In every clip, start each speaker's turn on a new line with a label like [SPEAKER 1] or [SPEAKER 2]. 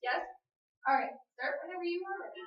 [SPEAKER 1] Yes? Alright, start whenever you are ready.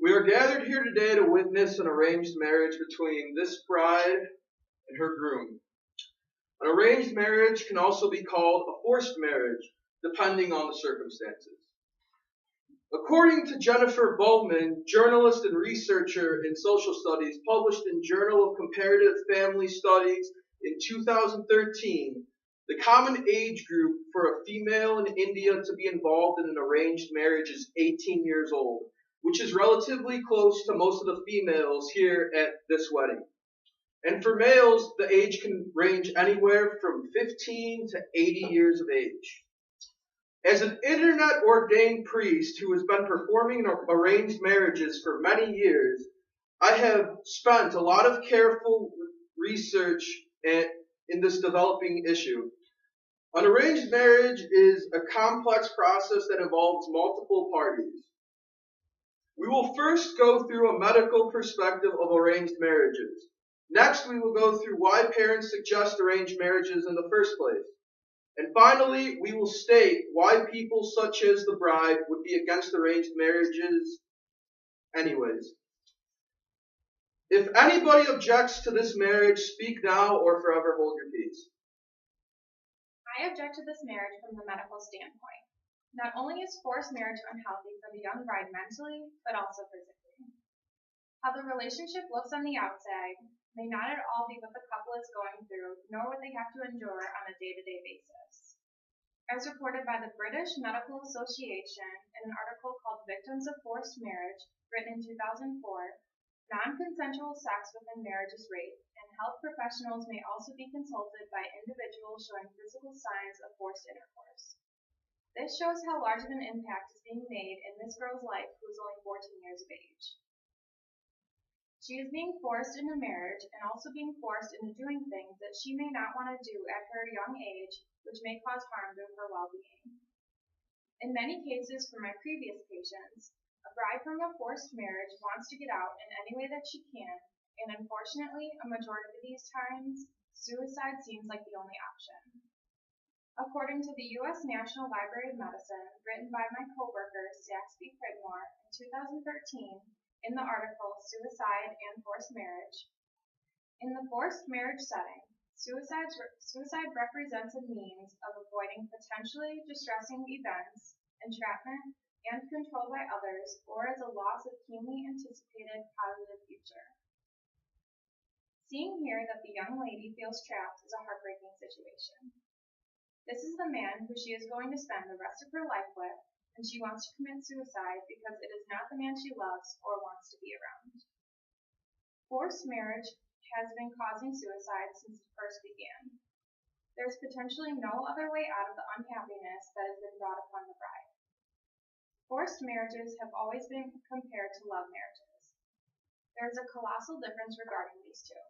[SPEAKER 2] We are gathered here today to witness an arranged marriage between this bride and her groom. An arranged marriage can also be called a forced marriage, depending on the circumstances. According to Jennifer Bowman, journalist and researcher in social studies, published in Journal of Comparative Family Studies in 2013, the common age group for a female in India to be involved in an arranged marriage is 18 years old, which is relatively close to most of the females here at this wedding. And for males, the age can range anywhere from 15 to 80 years of age. As an internet ordained priest who has been performing arranged marriages for many years, I have spent a lot of careful research in this developing issue. An arranged marriage is a complex process that involves multiple parties. We will first go through a medical perspective of arranged marriages. Next, we will go through why parents suggest arranged marriages in the first place. And finally, we will state why people such as the bride would be against arranged marriages anyways. If anybody objects to this marriage, speak now or forever hold your peace.
[SPEAKER 1] I object to this marriage from the medical standpoint. Not only is forced marriage unhealthy for the young bride mentally, but also physically. How the relationship looks on the outside may not at all be what the couple is going through, nor what they have to endure on a day-to-day basis. As reported by the British Medical Association in an article called Victims of Forced Marriage, written in 2004, non-consensual sex within marriage is rape, and health professionals may also be consulted by individuals showing physical signs of forced intercourse. This shows how large of an impact is being made in this girl's life who is only 14 years of age. She is being forced into marriage and also being forced into doing things that she may not want to do at her young age, which may cause harm to her well-being. In many cases from my previous patients, a bride from a forced marriage wants to get out in any way that she can, and unfortunately, a majority of these times, suicide seems like the only option. According to the U.S. National Library of Medicine, written by my coworker, Saxby Pridmore, in 2013, in the article Suicide and Forced Marriage, in the forced marriage setting, suicide represents a means of avoiding potentially distressing events, entrapment, and control by others, or as a loss of keenly anticipated positive future. Seeing here that the young lady feels trapped is a heartbreaking situation. This is the man who she is going to spend the rest of her life with, and she wants to commit suicide because it is not the man she loves or wants to be around. Forced marriage has been causing suicide since it first began. There is potentially no other way out of the unhappiness that has been brought upon the bride. Forced marriages have always been compared to love marriages. There is a colossal difference regarding these two.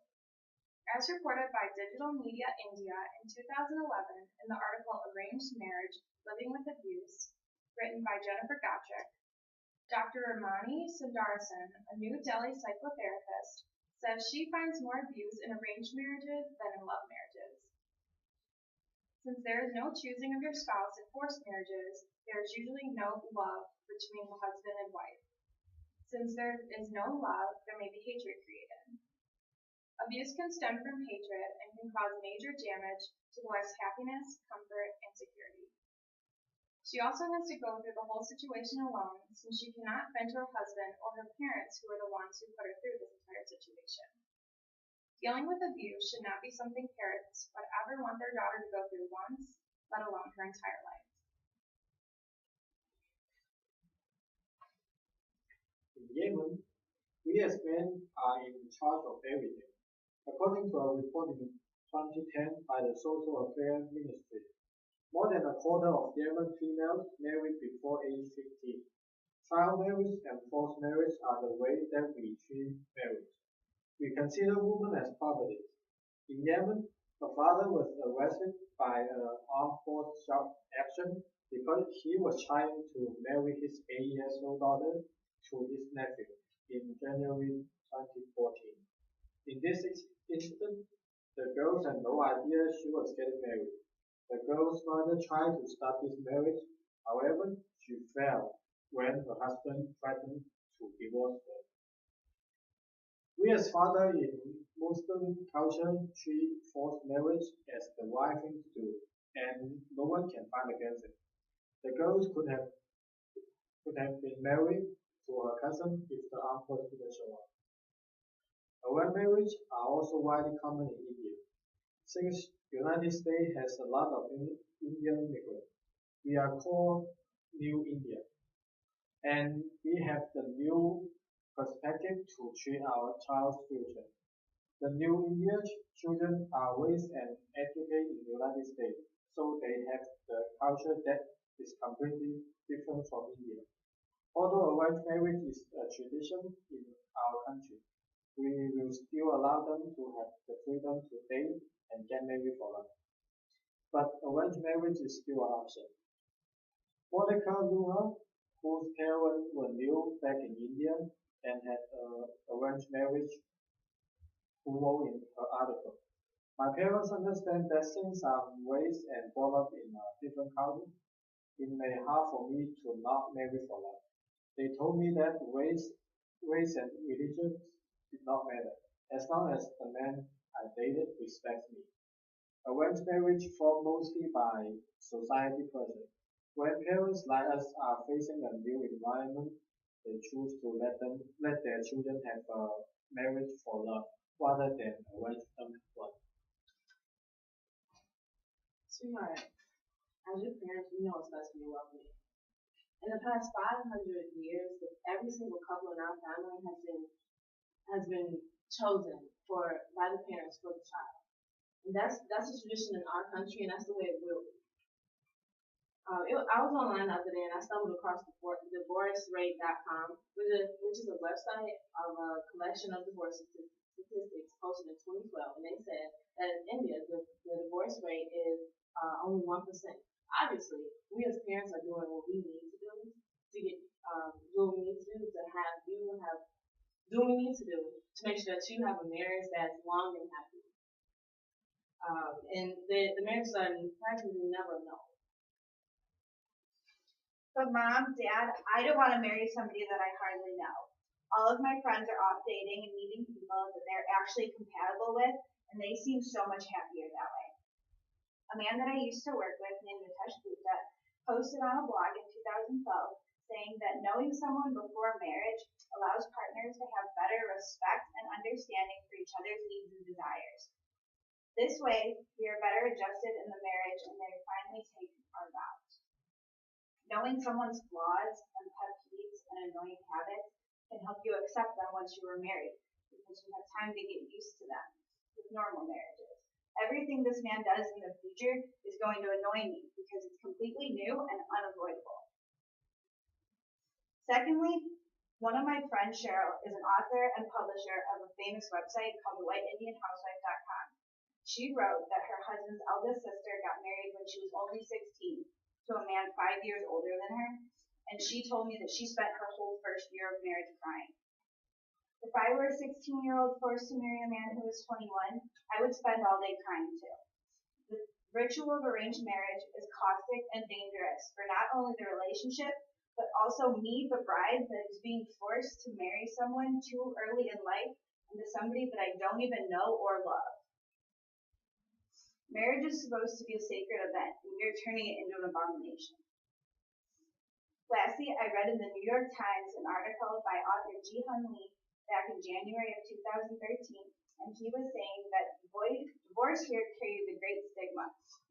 [SPEAKER 1] As reported by Digital Media India in 2011 in the article Arranged Marriage, Living with Abuse, written by Jennifer Gottschalk, Dr. Ramani Sundararajan, a New Delhi psychotherapist, says she finds more abuse in arranged marriages than in love marriages. Since there is no choosing of your spouse in forced marriages, there is usually no love between the husband and wife. Since there is no love, there may be hatred created. Abuse can stem from hatred and can cause major damage to the wife's happiness, comfort, and security. She also has to go through the whole situation alone, since she cannot vent to her husband or her parents, who are the ones who put her through this entire situation. Dealing with abuse should not be something parents would ever want their daughter to go through once, let alone her entire life.
[SPEAKER 3] In Yemen, we as men are in charge of everything. According to a report in 2010 by the Social Affairs Ministry, more than a quarter of Yemen females married before age 15. Child marriage and forced marriage are the way that we treat marriage. We consider women as property. In Yemen, a father was arrested by an armed forces action because he was trying to marry his 8 years old daughter to his nephew in January 2014. In this incident, the girls had no idea she was getting married. The girl's mother tried to stop this marriage. However, she failed when her husband threatened to divorce her. We as fathers in Muslim culture treat forced marriage as the right thing to do, and no one can fight against it. The girls could have been married to her cousin if the uncle didn't show up. Arranged marriages are also widely common in India. Since the United States has a lot of Indian immigrants, we are called New India, and we have the new perspective to treat our child's future. The New India children are raised and educated in the United States, so they have the culture that is completely different from India. Although arranged marriage is a tradition in our country, we will still allow them to have the freedom to date and get married for life. But arranged marriage is still an option. Monica Luha, whose parents were new back in India and had arranged marriage, who wrote in her article. My parents understand that since I'm raised and brought up in a different culture, it may be hard for me to not marry for life. They told me that race and religion did not matter, as long as the man I dated respects me. Arranged marriage formed mostly by society pressure. When parents like us are facing a new environment, they choose to let their children have a marriage for love rather than arrange them one.
[SPEAKER 4] Sweetheart, as your parents, we know it's best for your well-being. In the past 500 years, every single couple in our family has been chosen by the parents for the child. And that's a tradition in our country, and that's the way it will be. I was online the other day, and I stumbled across divorcerate.com, which is a website of a collection of divorce statistics posted in 2012, and they said that in India, the divorce rate is only 1%. Obviously, we as parents are doing what we need to do to get do what we need to do to have you have do what we need to do to make sure that you have a marriage that's long and happy. And the marriages are practically never known.
[SPEAKER 5] But Mom, Dad, I don't want to marry somebody that I hardly know. All of my friends are off dating and meeting people that they're actually compatible with, and they seem so much happier that way. A man that I used to work with named Nitesh Gupta posted on a blog in 2012 saying that knowing someone before marriage allows partners to have better respect and understanding for each other's needs and desires. This way, we are better adjusted in the marriage and they finally take our vows. Knowing someone's flaws and pet peeves and annoying habits can help you accept them once you are married, because you have time to get used to them with normal marriages. Everything this man does in the future is going to annoy me because it's completely new and unavoidable. Secondly, one of my friends, Cheryl, is an author and publisher of a famous website called thewhiteindianhousewife.com. She wrote that her husband's eldest sister got married when she was only 16 to a man 5 years older than her, and she told me that she spent her whole first year of marriage crying. If I were a 16-year-old forced to marry a man who was 21, I would spend all day crying too. The ritual of arranged marriage is caustic and dangerous for not only the relationship, but also me, the bride, that is being forced to marry someone too early in life and to somebody that I don't even know or love. Marriage is supposed to be a sacred event, and we are turning it into an abomination. Lastly, I read in the New York Times an article by author Ji-Hun Lee back in January of 2013, and he was saying that divorce here carries a great stigma,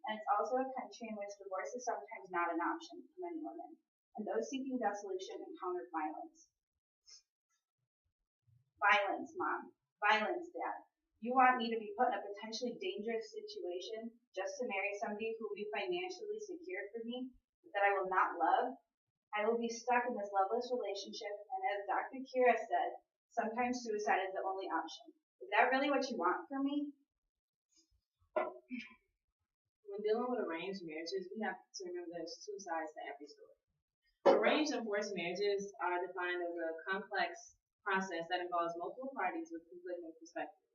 [SPEAKER 5] and it's also a country in which divorce is sometimes not an option for many women, and those seeking dissolution encounter violence. Violence, Mom. Violence, Dad. You want me to be put in a potentially dangerous situation just to marry somebody who will be financially secure for me, that I will not love? I will be stuck in this loveless relationship, and as Dr. Kira said, sometimes suicide is the only option. Is that really what you want from me?
[SPEAKER 4] When dealing with arranged marriages, we have to remember there's two sides to every story. Arranged and forced marriages are defined as a complex process that involves multiple parties with conflicting perspectives.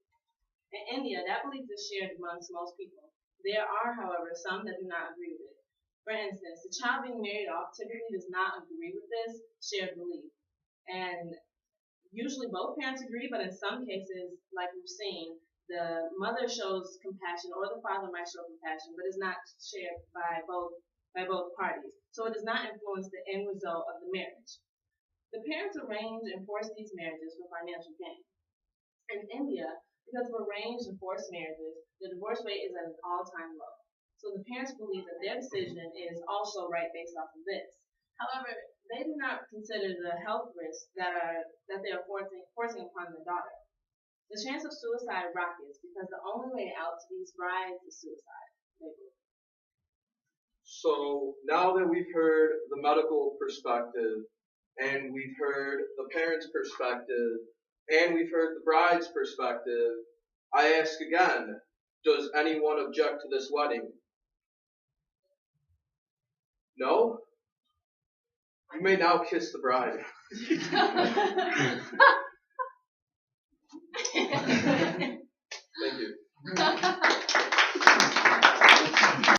[SPEAKER 4] In India, that belief is shared amongst most people. There are, however, some that do not agree with it. For instance, the child being married off typically does not agree with this shared belief. And usually both parents agree, but in some cases, like we've seen, the mother shows compassion or the father might show compassion, but is not shared by both parties. So it does not influence the end result of the marriage. The parents arrange and force these marriages for financial gain. In India, because of arranged and forced marriages, the divorce rate is at an all-time low. So the parents believe that their decision is also right based off of this. However, they do not consider the health risks that they are forcing upon their daughter. The chance of suicide rockets because the only way out to these brides is suicide.
[SPEAKER 2] So now that we've heard the medical perspective, and we've heard the parents' perspective, and we've heard the bride's perspective, I ask again, does anyone object to this wedding? No? You may now kiss the bride.